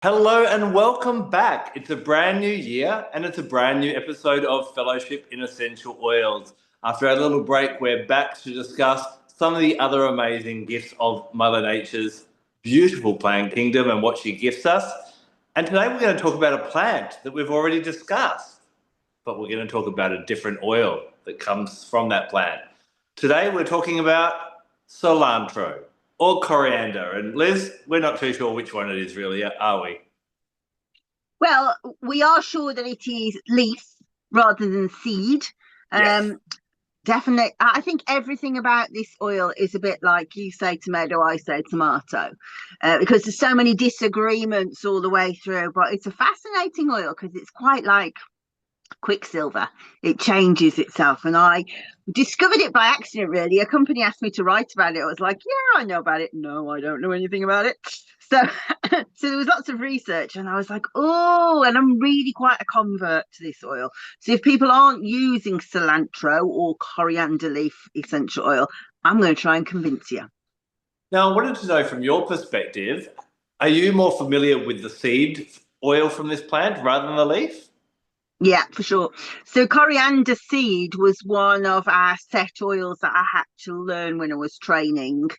Hello and welcome back. It's a brand new year and it's a brand new episode of Fellowship in Essential Oils. After our little break, we're back to discuss some of the other amazing gifts of Mother Nature's beautiful plant kingdom and what she gifts us. And today we're going to talk about a plant that we've already discussed, but we're going to talk about a different oil that comes from that plant. Today we're talking about cilantro or coriander. And Liz, we're not too sure which one it is really, are we? Well, we are sure that it is leaf rather than seed. Yes. Um, Definitely. I think everything about this oil is a bit like you say tomato, I say tomato, because there's so many disagreements all the way through. But it's a fascinating oil because it's quite like quicksilver. It changes itself. And I discovered it by accident, really. A company asked me to write about it. I was like, yeah, I know about it. No, I don't know anything about it. So, so there was lots of research, and I was like, oh, and I'm really quite a convert to this oil. So if people aren't using cilantro or coriander leaf essential oil, I'm going to try and convince you. Now, I wanted to know from your perspective, are you more familiar with the seed oil from this plant rather than the leaf? Yeah, for sure. So coriander seed was one of our set oils that I had to learn when I was training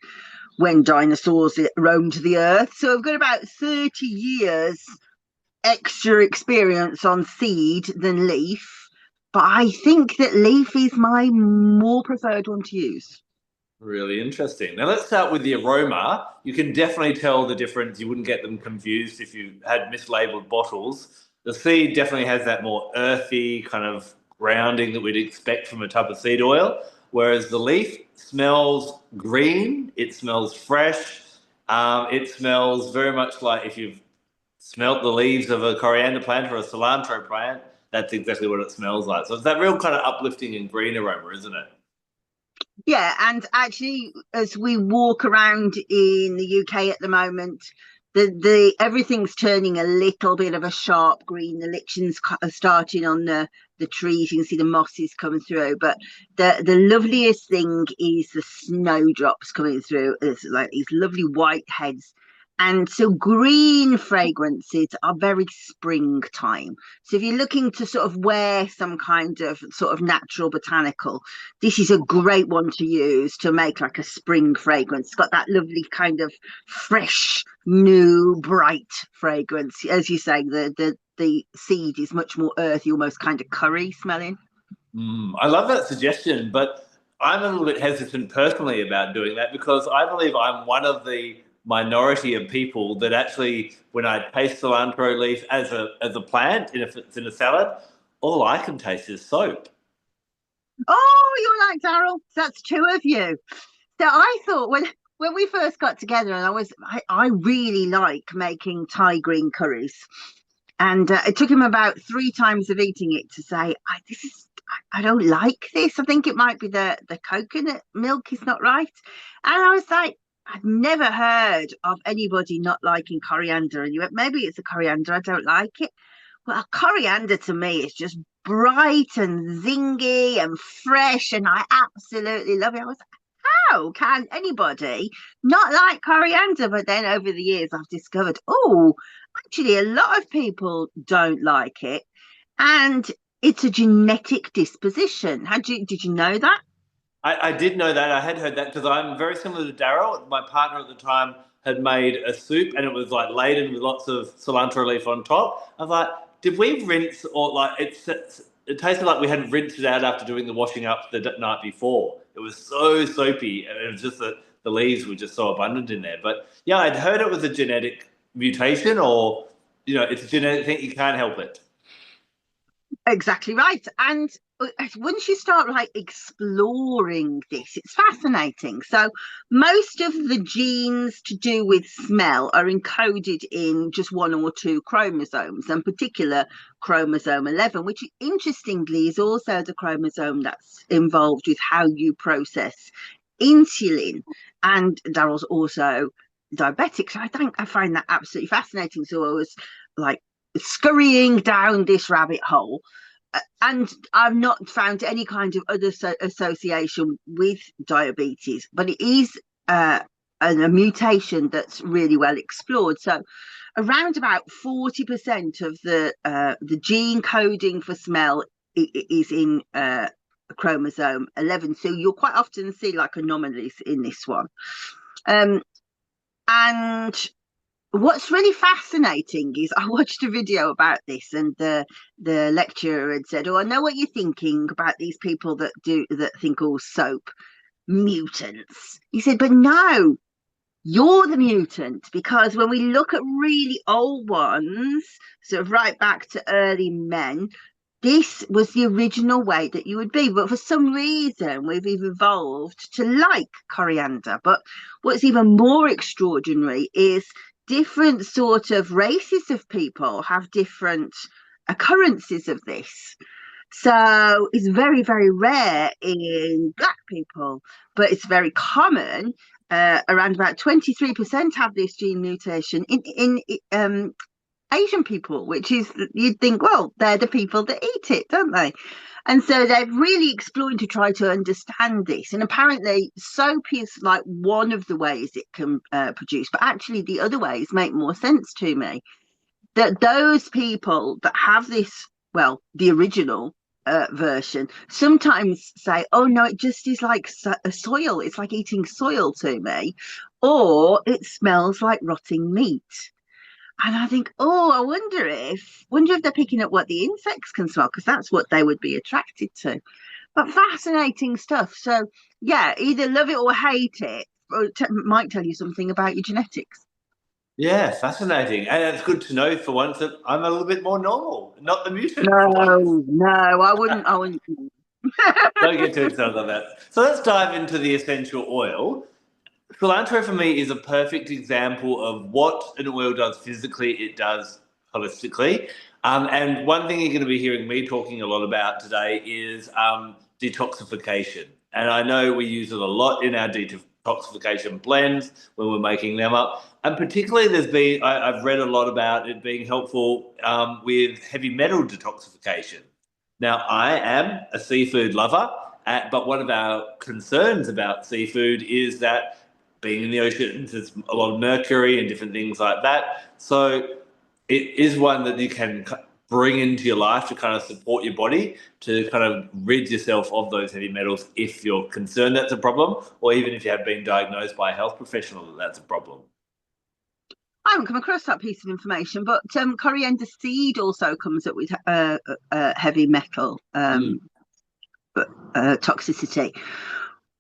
when dinosaurs roamed the earth. So I've got about 30 years extra experience on seed than leaf. But I think that leaf is my more preferred one to use. Really interesting. Now, let's start with the aroma. You can definitely tell the difference. You wouldn't get them confused if you had mislabeled bottles. The seed definitely has that more earthy kind of grounding that we'd expect from a type of seed oil, whereas the leaf smells green, it smells fresh, it smells very much like if you've smelt the leaves of a coriander plant or a cilantro plant, that's exactly what it smells like. So it's that real kind of uplifting and green aroma, isn't it? Yeah, and actually, as we walk around in the UK at the moment, the everything's turning a little bit of a sharp green. The lichens are starting on the trees. You can see the mosses coming through, but the loveliest thing is the snowdrops coming through. It's like these lovely white heads. And so green fragrances are very springtime. So if you're looking to sort of wear some kind of sort of natural botanical, this is a great one to use to make like a spring fragrance. It's got that lovely kind of fresh, new, bright fragrance. As you say, the seed is much more earthy, almost kind of curry smelling. I love that suggestion, but I'm a little bit hesitant personally about doing that because I believe I'm one of the minority of people that actually, when I taste cilantro leaf as a plant, and if it's in a salad, all I can taste is soap. Oh, you're like Daryl. That's two of you. So I thought when we first got together, and I really like making Thai green curries, and it took him about three times of eating it to say, "This is I don't like this. I think it might be the coconut milk is not right." And I was like, I'd never heard of anybody not liking coriander, and you went, maybe it's a coriander. I don't like it. Well, coriander to me is just bright and zingy and fresh, and I absolutely love it. I was like, how can anybody not like coriander? But then over the years, I've discovered, oh, actually, a lot of people don't like it, and it's a genetic disposition. Did you know that? I did know that. I had heard that because I'm very similar to Daryl. My partner at the time had made a soup and it was like laden with lots of cilantro leaf on top. I was like, did we rinse or like it tasted like we hadn't rinsed it out after doing the washing up the night before. It was so soapy and it was just that the leaves were just so abundant in there. But yeah, I'd heard it was a genetic mutation or, it's a genetic thing. You can't help it. Exactly right. And once you start like exploring this, it's fascinating. So most of the genes to do with smell are encoded in just one or two chromosomes, and particular chromosome 11, which interestingly is also the chromosome that's involved with how you process insulin. And Daryl's also diabetic. So I find that absolutely fascinating. So I was like scurrying down this rabbit hole, and I've not found any kind of other association with diabetes, but it is a mutation that's really well explored. So around about 40% of the gene coding for smell is in chromosome 11. So you'll quite often see like anomalies in this one. And what's really fascinating is I watched a video about this, and the lecturer had said, "Oh, I know what you're thinking about these people that think all soap mutants." He said, "But no, you're the mutant, because when we look at really old ones, sort of right back to early men, this was the original way that you would be. But for some reason, we've evolved to like coriander. But what's even more extraordinary is different sort of races of people have different occurrences of this. So it's very, very rare in black people, but it's very common. Around about 23% have this gene mutation in Asian people, which is, you'd think, well, they're the people that eat it, don't they? And so they're really exploring to try to understand this. And apparently, soap is like one of the ways it can produce, but actually, the other ways make more sense to me. That those people that have this, well, the original version, sometimes say, "Oh no, it just is like a soil. It's like eating soil to me," or "It smells like rotting meat." And I think, oh, I wonder if they're picking up what the insects can smell, because that's what they would be attracted to. But fascinating stuff. So yeah, either love it or hate it, or it might tell you something about your genetics. Yeah, fascinating. And it's good to know for once that I'm a little bit more normal, not the mutant for once. No, no, I wouldn't. I wouldn't. Don't get too excited about that. So let's dive into the essential oil. Cilantro for me is a perfect example of what an oil does physically, it does holistically. And one thing you're going to be hearing me talking a lot about today is detoxification. And I know we use it a lot in our detoxification blends when we're making them up. And particularly, I've read a lot about it being helpful with heavy metal detoxification. Now, I am a seafood lover, but one of our concerns about seafood is that being in the ocean, there's a lot of mercury and different things like that. So it is one that you can bring into your life to kind of support your body, to kind of rid yourself of those heavy metals if you're concerned that's a problem, or even if you have been diagnosed by a health professional that that's a problem. I haven't come across that piece of information, but coriander seed also comes up with heavy metal toxicity.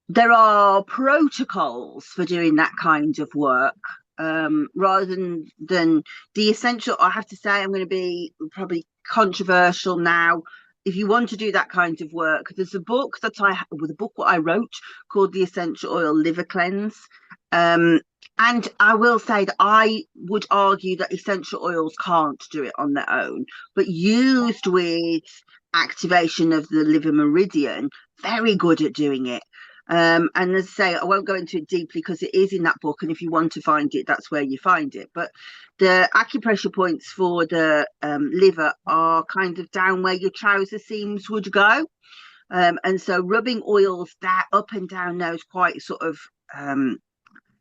There are protocols for doing that kind of work, rather than the essential. I have to say, I'm going to be probably controversial now. If you want to do that kind of work, there's a book what I wrote called The Essential Oil Liver Cleanse. And I will say that I would argue that essential oils can't do it on their own, but used with activation of the liver meridian, very good at doing it. And as I say, I won't go into it deeply because it is in that book, and if you want to find it, that's where you find it. But the acupressure points for the liver are kind of down where your trouser seams would go. And so rubbing oils up and down those quite sort of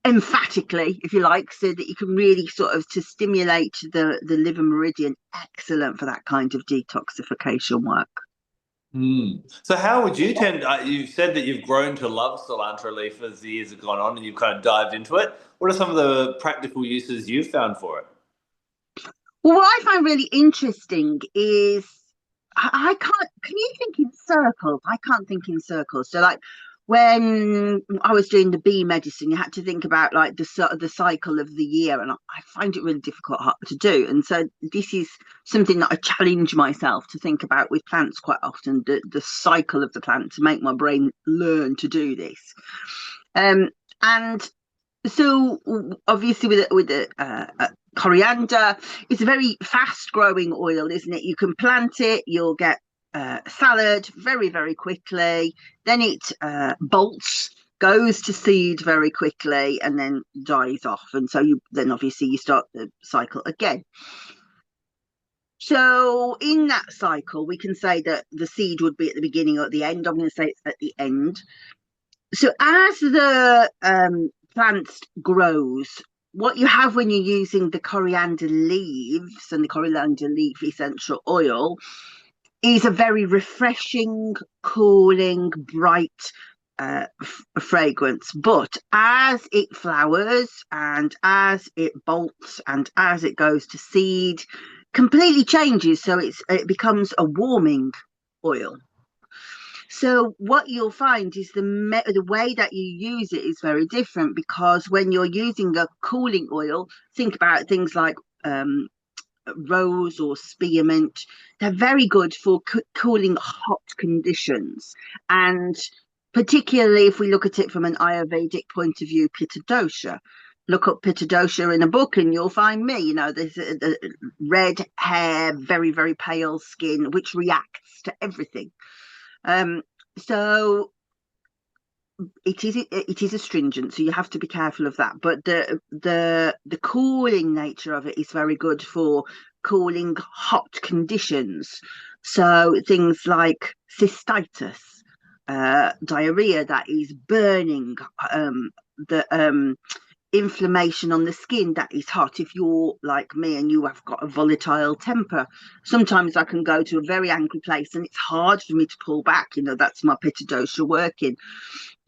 emphatically, if you like, so that you can really sort of to stimulate the liver meridian. Excellent for that kind of detoxification work. So how would you you've said that you've grown to love cilantro leaf as the years have gone on and you've kind of dived into it. What are some of the practical uses you've found for it? Well, what I find really interesting is I can't. Can you think in circles? I can't think in circles. So, like when I was doing the bee medicine, you had to think about like the cycle of the year, and I find it really difficult to do. And so, this is something that I challenge myself to think about with plants quite often: the cycle of the plant, to make my brain learn to do this. And so obviously with the coriander, it's a very fast growing oil, isn't it? You can plant it, you'll get salad very, very quickly, then it bolts, goes to seed very quickly, and then dies off. And so then obviously you start the cycle again. So in that cycle, we can say that the seed would be at the beginning or at the end. I'm going to say it's at the end. So as the plant grows. What you have when you're using the coriander leaves and the coriander leaf essential oil is a very refreshing, cooling, bright fragrance. But as it flowers and as it bolts and as it goes to seed, completely changes. So it becomes a warming oil. So what you'll find is the way that you use it is very different, because when you're using a cooling oil, think about things like rose or spearmint. They're very good for cooling hot conditions, and particularly if we look at it from an Ayurvedic point of view, Pitta dosha. Look up Pitta dosha in a book and you'll find me. There's red hair, very, very pale skin, which reacts to everything. So it is astringent, so you have to be careful of that. But the cooling nature of it is very good for cooling hot conditions. So things like cystitis, diarrhea that is burning, the inflammation on the skin that is hot. If you're like me and you have got a volatile temper, sometimes I can go to a very angry place and it's hard for me to pull back. That's my pitta dosha working.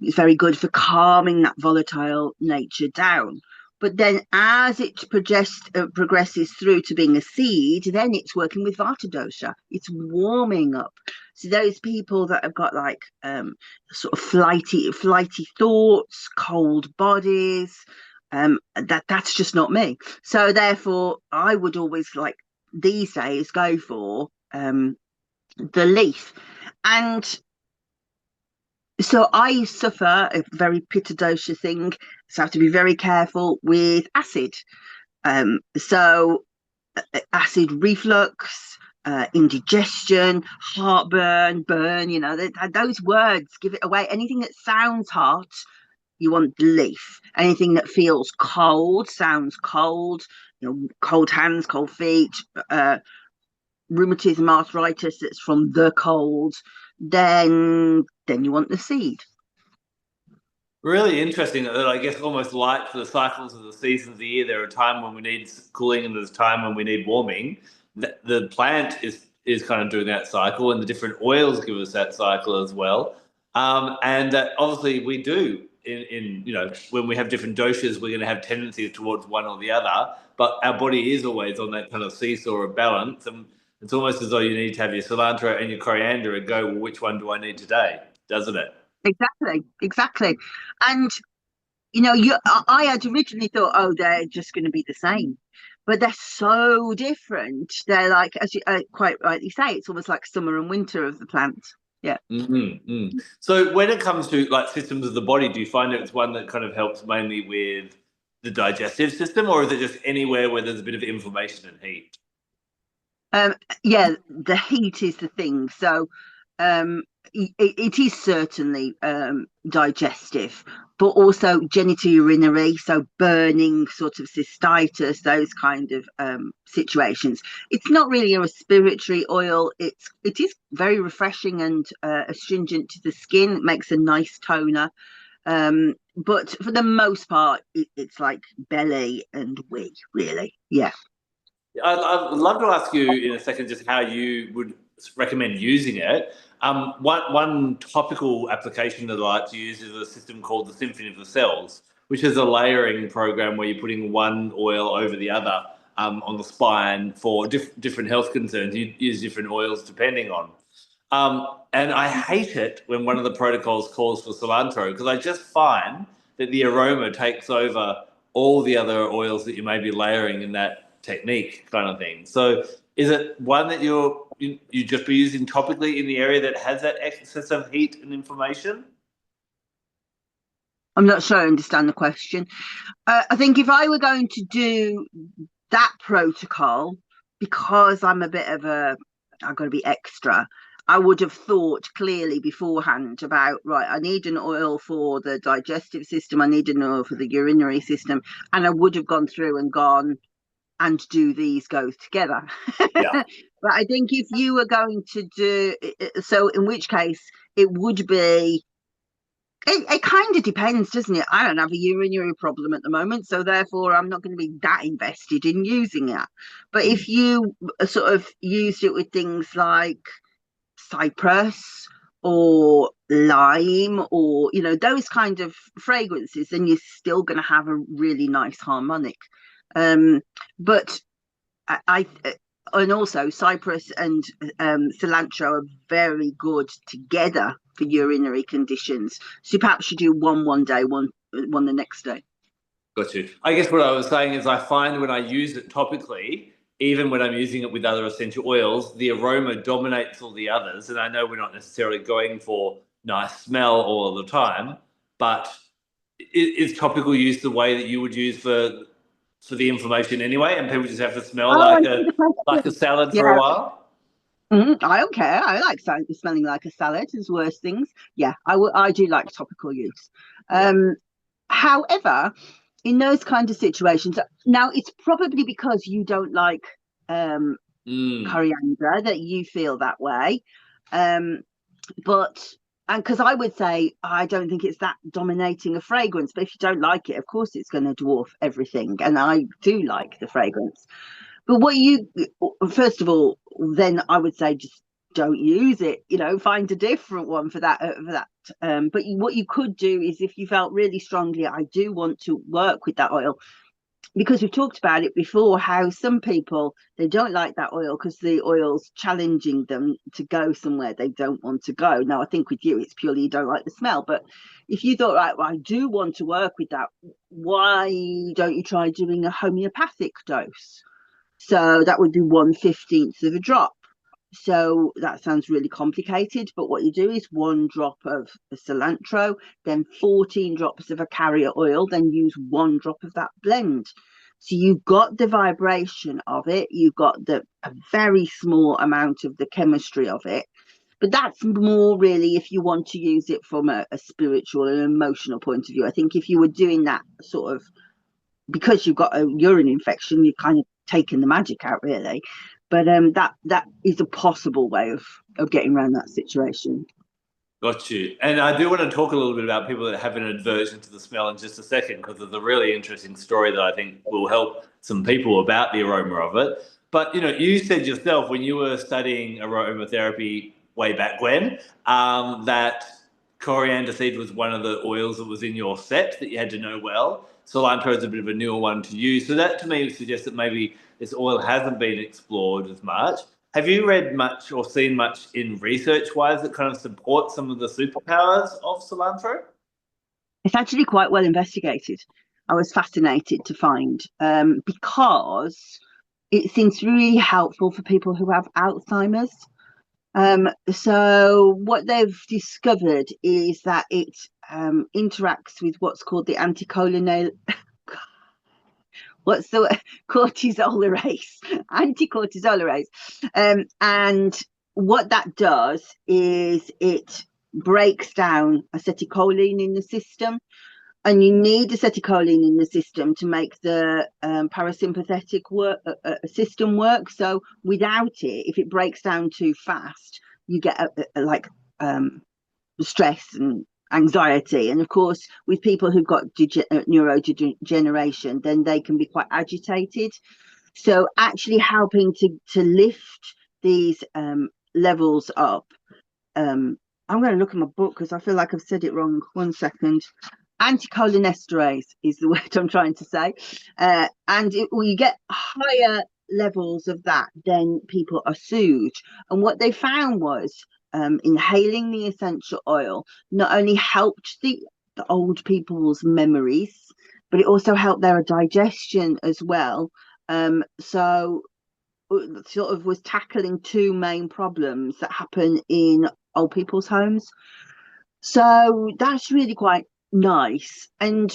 It's very good for calming that volatile nature down. But then as it progresses through to being a seed, then it's working with vata dosha. It's warming up. So those people that have got like sort of flighty thoughts, cold bodies, that's just not me. So therefore, I would always, like these days, go for the leaf. And so I suffer a very pitta dosha thing, so I have to be very careful with acid. So acid reflux, indigestion, heartburn, burn, those words give it away. Anything that sounds hot, you want the leaf. Anything that feels cold, sounds cold, cold hands, cold feet, rheumatism, arthritis that's from the cold, then you want the seed. Really interesting that I guess almost like for the cycles of the seasons of the year, there are a time when we need cooling and there's a time when we need warming. The plant is kind of doing that cycle, and the different oils give us that cycle as well. And that obviously we do in when we have different doshas, we're going to have tendencies towards one or the other. But our body is always on that kind of seesaw of balance, and it's almost as though you need to have your cilantro and your coriander and go, well, which one do I need today? Doesn't it? Exactly. And I had originally thought, oh, they're just going to be the same, but they're so different. They're like, as you quite rightly say, it's almost like summer and winter of the plant. Yeah. So when it comes to like systems of the body, do you find it's one that kind of helps mainly with the digestive system, or is it just anywhere where there's a bit of inflammation and heat? Yeah, the heat is the thing. So it is certainly digestive, but also genitourinary, so burning, sort of cystitis, those kind of situations. It's not really a respiratory oil. It is very refreshing and astringent to the skin. It makes a nice toner. But for the most part, it's like belly and wee, really. Yeah. I'd love to ask you in a second just how you would recommend using it. One topical application that I like to use is a system called the Symphony of the Cells, which is a layering program where you're putting one oil over the other on the spine for different health concerns. You use different oils depending on. And I hate it when one of the protocols calls for cilantro, because I just find that the aroma takes over all the other oils that you may be layering in that technique kind of thing. So is it one that you just be using topically in the area that has that excess of heat and inflammation? I'm not sure I understand the question. I think if I were going to do that protocol, because I'm a bit of I've got to be extra, I would have thought clearly beforehand about, right, I need an oil for the digestive system, I need an oil for the urinary system, and I would have gone through and gone, and do these go together? Yeah. But I think if you were going to do so, in which case it would be It kind of depends, doesn't it? I don't have a urinary problem at the moment, so therefore I'm not going to be that invested in using it. But if you sort of used it with things like cypress or lime or those kind of fragrances, then you're still going to have a really nice harmonic. But I and also cypress and cilantro are very good together for urinary conditions. So perhaps you do one day, one the next day. Got you. I guess what I was saying is I find when I use it topically, even when I'm using it with other essential oils, the aroma dominates all the others. And I know we're not necessarily going for nice smell all the time, but is topical use the way that you would use for the inflammation anyway, and people just have to smell Oh, I like see the a question. salad for a Yeah. while? I don't care. I like smelling like a salad. There's worse things. Yeah, I do like topical use. Yeah. However, in those kind of situations, now it's probably because you don't like coriander that you feel that way. But and because I would say I don't think it's that dominating a fragrance, but if you don't like it, of course it's going to dwarf everything. And I do like the fragrance. But first of all, then I would say just don't use it. Find a different one for that. But what you could do is, if you felt really strongly, I do want to work with that oil, because we've talked about it before, how some people, they don't like that oil because the oil's challenging them to go somewhere they don't want to go. Now, I think with you, it's purely you don't like the smell. But if you thought, right, well, I do want to work with that, why don't you try doing a homeopathic dose? So that would be 1/15 of a drop. So that sounds really complicated, but what you do is 1 drop of the cilantro, then 14 drops of a carrier oil, then use 1 drop of that blend. So you've got the vibration of it, you've got a very small amount of the chemistry of it, but that's more really if you want to use it from a spiritual and emotional point of view. I think if you were doing that sort of because you've got a urine infection, you're kind of taking the magic out, really. But that is a possible way of getting around that situation. Got you. And I do want to talk a little bit about people that have an aversion to the smell in just a second, because there's a really interesting story that I think will help some people about the aroma of it. But you said yourself when you were studying aromatherapy way back when, that coriander seed was one of the oils that was in your set that you had to know well. Cilantro is a bit of a newer one to use. So that to me suggests that maybe this oil hasn't been explored as much. Have you read much or seen much in research-wise that kind of supports some of the superpowers of cilantro? It's actually quite well investigated. I was fascinated to find because it seems really helpful for people who have Alzheimer's. So what they've discovered is that it interacts with what's called the anticholinerase. What's the anticortisolerase, and what that does is it breaks down acetylcholine in the system, and you need acetylcholine in the system to make the parasympathetic system work. So without it, if it breaks down too fast, you get stress and anxiety. And of course, with people who've got neurodegeneration, then they can be quite agitated. So actually helping to lift these levels up. I'm going to look at my book because I feel like I've said it wrong. 1 second. Anticholinesterase is the word I'm trying to say. And you get higher levels of that, then people are soothed. And what they found was inhaling the essential oil not only helped the old people's memories, but it also helped their digestion as well. So sort of was tackling 2 main problems that happen in old people's homes. So that's really quite nice. And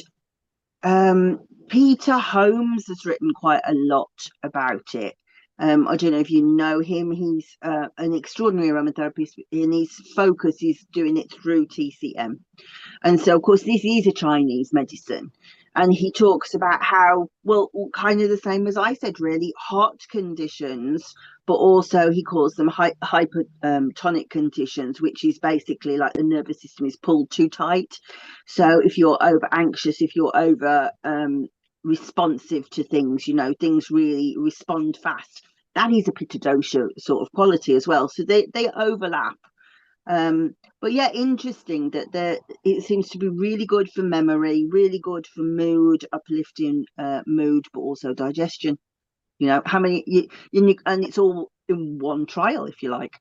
Peter Holmes has written quite a lot about it. I don't know if you know him. He's an extraordinary aromatherapist, and his focus is doing it through TCM. And so, of course, this is a Chinese medicine. And he talks about how, well, kind of the same as I said, really, hot conditions, but also he calls them hypertonic conditions, which is basically like the nervous system is pulled too tight. So if you're over anxious, if you're over responsive to things, things really respond fast. That is a pitta dosha sort of quality as well. So they overlap. But yeah, interesting that it seems to be really good for memory, really good for mood, uplifting mood, but also digestion. How many and it's all in one trial, if you like.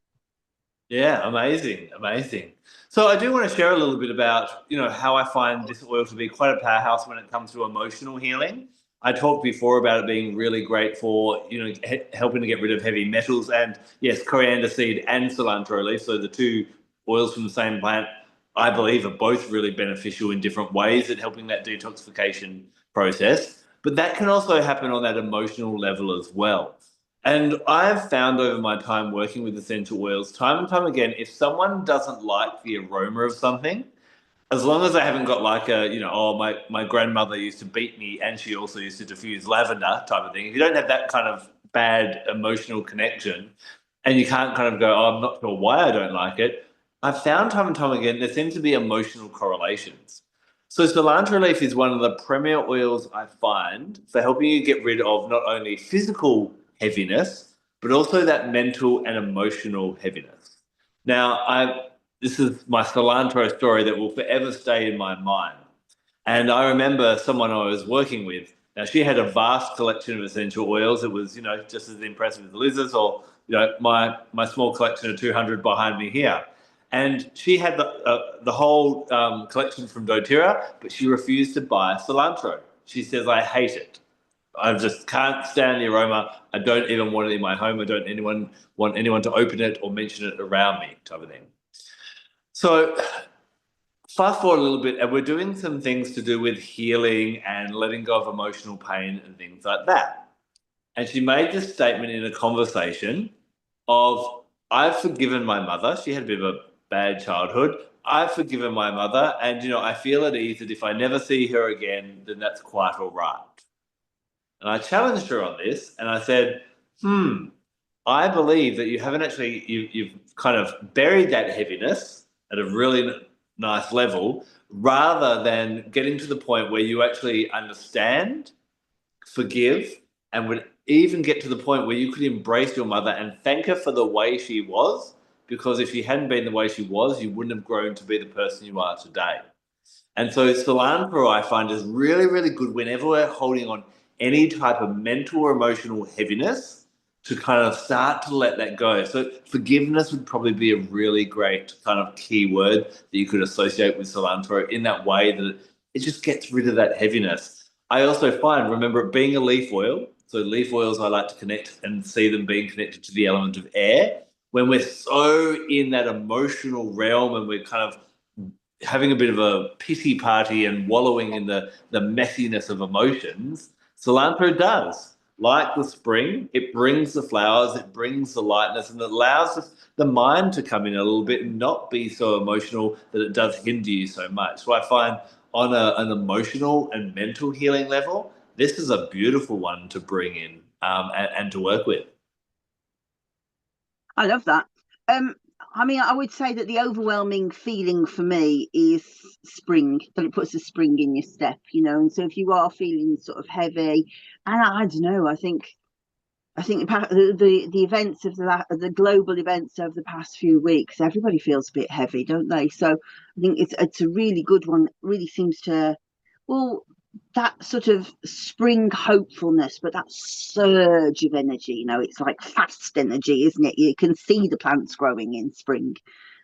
Yeah, amazing, amazing. So I do want to share a little bit about, how I find this oil to be quite a powerhouse when it comes to emotional healing. I talked before about it being really great for, helping to get rid of heavy metals, and yes, coriander seed and cilantro leaf. So the two oils from the same plant, I believe, are both really beneficial in different ways at helping that detoxification process. But that can also happen on that emotional level as well. And I've found over my time working with essential oils, time and time again, if someone doesn't like the aroma of something, as long as I haven't got like a, oh, my grandmother used to beat me and she also used to diffuse lavender type of thing. If you don't have that kind of bad emotional connection and you can't kind of go, oh, I'm not sure why I don't like it, I've found time and time again there seems to be emotional correlations. So cilantro leaf is one of the premier oils I find for helping you get rid of not only physical heaviness, but also that mental and emotional heaviness. Now, this is my cilantro story that will forever stay in my mind. And I remember someone I was working with. Now, she had a vast collection of essential oils. It was, just as impressive as Liz's or, my small collection of 200 behind me here. And she had the whole collection from doTERRA, but she refused to buy cilantro. She says, I hate it. I just can't stand the aroma. I don't even want it in my home. I don't want anyone to open it or mention it around me, type of thing. So fast forward a little bit, and we're doing some things to do with healing and letting go of emotional pain and things like that. And she made this statement in a conversation of, I've forgiven my mother. She had a bit of a bad childhood. I've forgiven my mother, and I feel at ease that if I never see her again, then that's quite all right. And I challenged her on this, and I said, I believe that you haven't actually, you've kind of buried that heaviness at a really nice level rather than getting to the point where you actually understand, forgive, and would even get to the point where you could embrace your mother and thank her for the way she was. Because if she hadn't been the way she was, you wouldn't have grown to be the person you are today. And so cilantro, I find, is really, really good whenever we're holding on any type of mental or emotional heaviness to kind of start to let that go. So forgiveness would probably be a really great kind of key word that you could associate with cilantro in that way that it just gets rid of that heaviness. I also find, remember it being a leaf oil, so leaf oils I like to connect and see them being connected to the element of air. When we're so in that emotional realm and we're kind of having a bit of a pity party and wallowing in the messiness of emotions, cilantro does. Like the spring, it brings the flowers, it brings the lightness, and it allows the mind to come in a little bit and not be so emotional that it does hinder you so much. So I find on an emotional and mental healing level, this is a beautiful one to bring in and to work with. I love that. Um, I mean, I would say that the overwhelming feeling for me is spring, that it puts a spring in your step, And so if you are feeling sort of heavy, and I don't know, I think the events of the global events of the past few weeks, everybody feels a bit heavy, don't they? So I think it's a really good one. It really seems to, well, that sort of spring hopefulness, but that surge of energy, it's like fast energy, isn't it? You can see the plants growing in spring.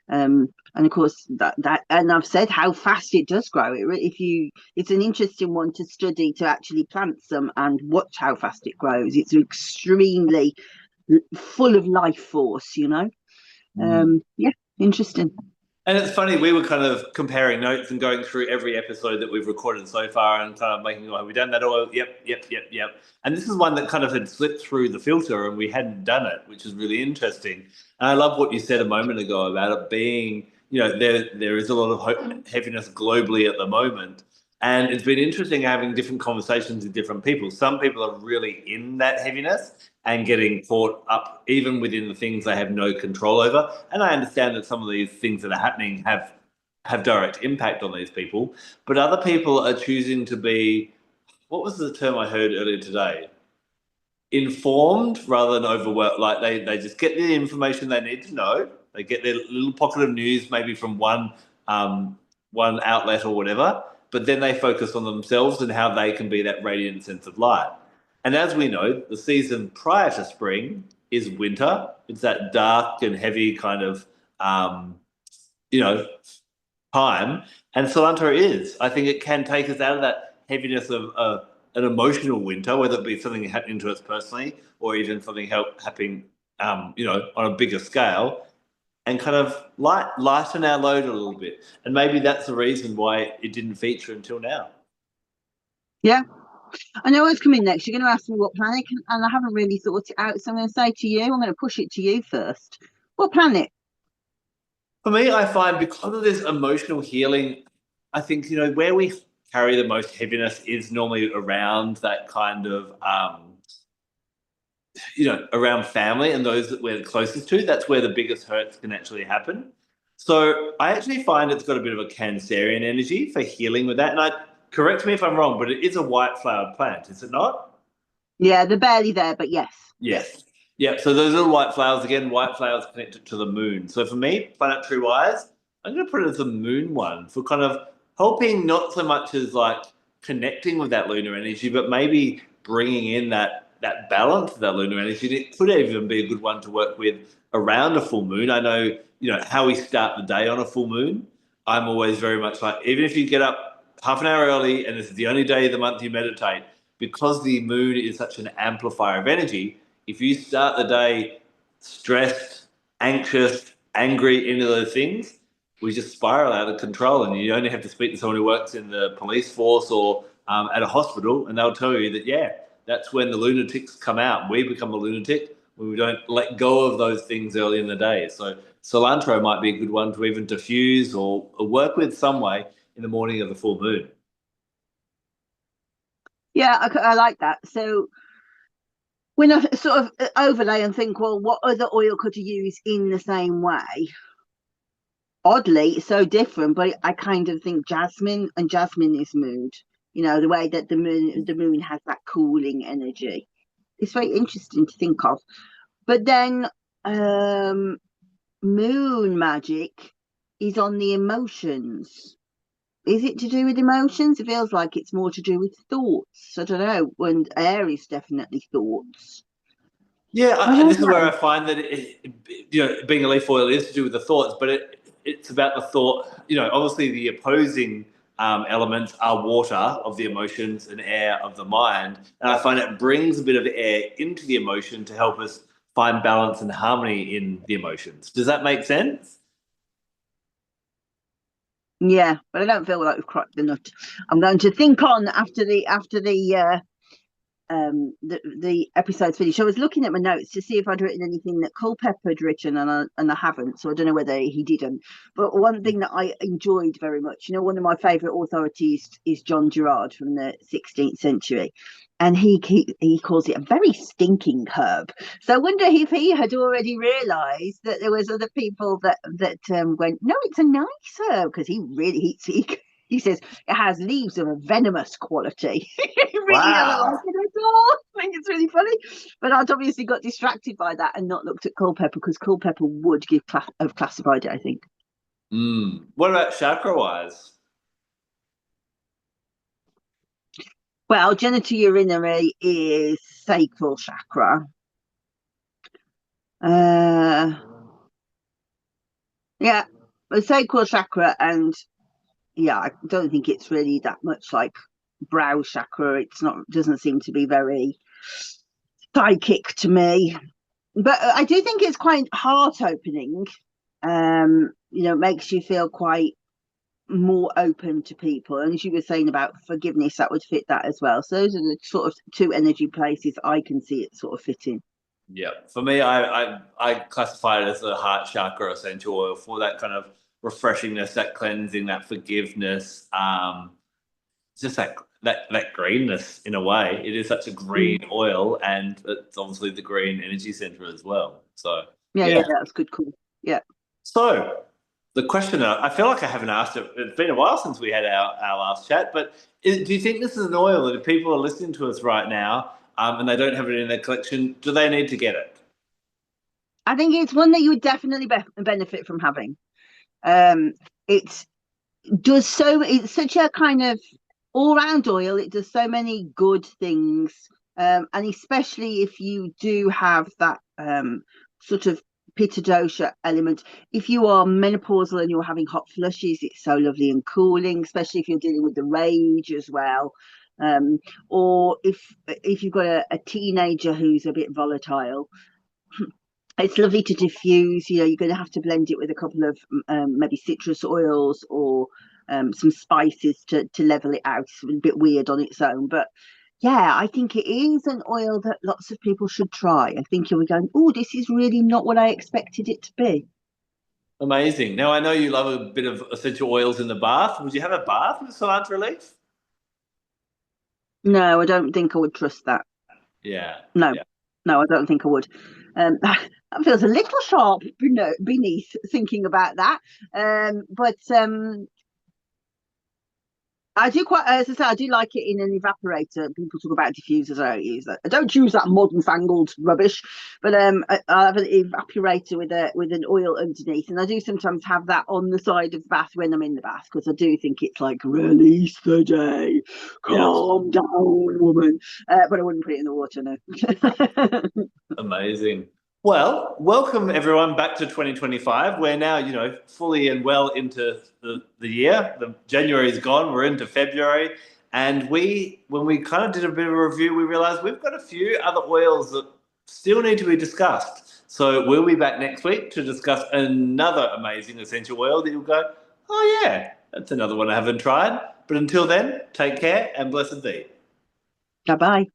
And of course and I've said how fast it does grow. It's an interesting one to study, to actually plant some and watch how fast it grows. It's extremely full of life force. Yeah, interesting. And it's funny, we were kind of comparing notes and going through every episode that we've recorded so far and kind of making, oh, have we done that? Oh, yep, yep, yep, yep. And this is one that kind of had slipped through the filter and we hadn't done it, which is really interesting. And I love what you said a moment ago about it being, there is a lot of heaviness globally at the moment. And it's been interesting having different conversations with different people. Some people are really in that heaviness and getting caught up even within the things they have no control over. And I understand that some of these things that are happening have direct impact on these people, but other people are choosing to be, what was the term I heard earlier today? Informed rather than overworked. Like they just get the information they need to know. They get their little pocket of news, maybe from one outlet or whatever, but then they focus on themselves and how they can be that radiant sense of light. And as we know, the season prior to spring is winter. It's that dark and heavy kind of you know time. And cilantro is. I think it can take us out of that heaviness of an emotional winter, whether it be something happening to us personally or even something happening, on a bigger scale, and kind of lighten our load a little bit. And maybe that's the reason why it didn't feature until now. Yeah. I know what's coming next. You're going to ask me what planet, and I haven't really thought it out. So I'm going to say to you, I'm going to push it to you first. What planet? For me, I find because of this emotional healing, I think, where we carry the most heaviness is normally around that kind of, around family and those that we're the closest to. That's where the biggest hurts can actually happen. So I actually find it's got a bit of a Cancerian energy for healing with that. And correct me if I'm wrong, but it is a white flowered plant, is it not? Yeah, they're barely there, but yes. Yes. Yeah. So those little white flowers, again, white flowers connected to the moon. So for me, planetary wise, I'm going to put it as a moon one for kind of helping, not so much as like connecting with that lunar energy, but maybe bringing in that balance of that lunar energy. And it could even be a good one to work with around a full moon. I know, how we start the day on a full moon. I'm always very much like, even if you get up half an hour early and this is the only day of the month you meditate, because the moon is such an amplifier of energy, if you start the day stressed, anxious, angry, into those things, we just spiral out of control. And you only have to speak to someone who works in the police force or at a hospital, and they'll tell you that, yeah, that's when the lunatics come out. We become a lunatic when we don't let go of those things early in the day. So cilantro might be a good one to even diffuse or work with some way in the morning of the full moon. Yeah, I like that. So when I sort of overlay and think, well, what other oil could you use in the same way? Oddly, it's so different, but I kind of think jasmine, and jasmine is mood. The way that the moon has that cooling energy. It's very interesting to think of. But then um moon magic is on the emotions. Is it to do with emotions? It feels like it's more to do with thoughts. I don't know. When air is definitely thoughts. Yeah, I don't this is where know. I find that being a leaf oil is to do with the thoughts, but it's about the thought. Obviously the opposing elements are water of the emotions and air of the mind, and I find it brings a bit of air into the emotion to help us find balance and harmony in the emotions. Does that make sense? Yeah, but I don't feel like we've cracked the nut. I'm going to think on after the episode's finished. I was looking at my notes to see if I'd written anything that Culpeper had written, and I haven't, so I don't know whether he didn't. But one thing that I enjoyed very much, one of my favourite authorities is John Gerard from the 16th century, and he calls it a very stinking herb. So I wonder if he had already realised that there was other people that went, no, it's a nice herb, because he says it has leaves of a venomous quality. He really doesn't like Wow. it at all. I think it's really funny. But I'd obviously got distracted by that and not looked at Culpeper, because Culpeper would have classified it, I think. What about chakra wise? Well, genitourinary is sacral chakra. Uh, yeah, the sacral chakra, and yeah, I don't think it's really that much like brow chakra. It's not, doesn't seem to be very psychic to me. But I do think it's quite heart opening. It makes you feel quite more open to people. And as you were saying about forgiveness, that would fit that as well. So those are the sort of two energy places I can see it sort of fitting. Yeah, for me, I classify it as a heart chakra essential oil for that kind of refreshingness, that cleansing, that forgiveness. it's just that greenness in a way. It is such a green oil, and it's obviously the green energy center as well. So Yeah, that's good. Cool. Yeah. So the question I feel like I haven't asked it. It's been a while since we had our last chat, but do you think this is an oil that if people are listening to us right now and they don't have it in their collection, do they need to get it? I think it's one that you would definitely benefit from having. It does it's such a kind of all-round oil. It does so many good things, and especially if you do have that sort of pitta dosha element. If you are menopausal and you're having hot flushes, it's so lovely and cooling, especially if you're dealing with the rage as well. Or if you've got a teenager who's a bit volatile, it's lovely to diffuse. You're going to have to blend it with a couple of maybe citrus oils or some spices to level it out. It's a bit weird on its own, but yeah, I think it is an oil that lots of people should try. I think you'll be going, oh, this is really not what I expected it to be. Amazing. Now I know you love a bit of essential oils in the bath. Would you have a bath with cilantro leaf? No, I don't think I would trust that. Yeah. No, Yeah. no, I don't think I would. That feels a little sharp beneath thinking about that. But I do quite, as I say, I do like it in an evaporator. People talk about diffusers. I don't use that. I don't use that modern fangled rubbish, but I have an evaporator with an oil underneath, and I do sometimes have that on the side of the bath when I'm in the bath because I do think it's like release the day, Yeah. calm down, woman. But I wouldn't put it in the water, no. Amazing. Well, welcome everyone back to 2025. We're now, fully and well into the year. The January is gone. We're into February. And when we kind of did a bit of a review, we realized we've got a few other oils that still need to be discussed. So we'll be back next week to discuss another amazing essential oil that you'll go, oh yeah, that's another one I haven't tried. But until then, take care and blessed be. Bye bye.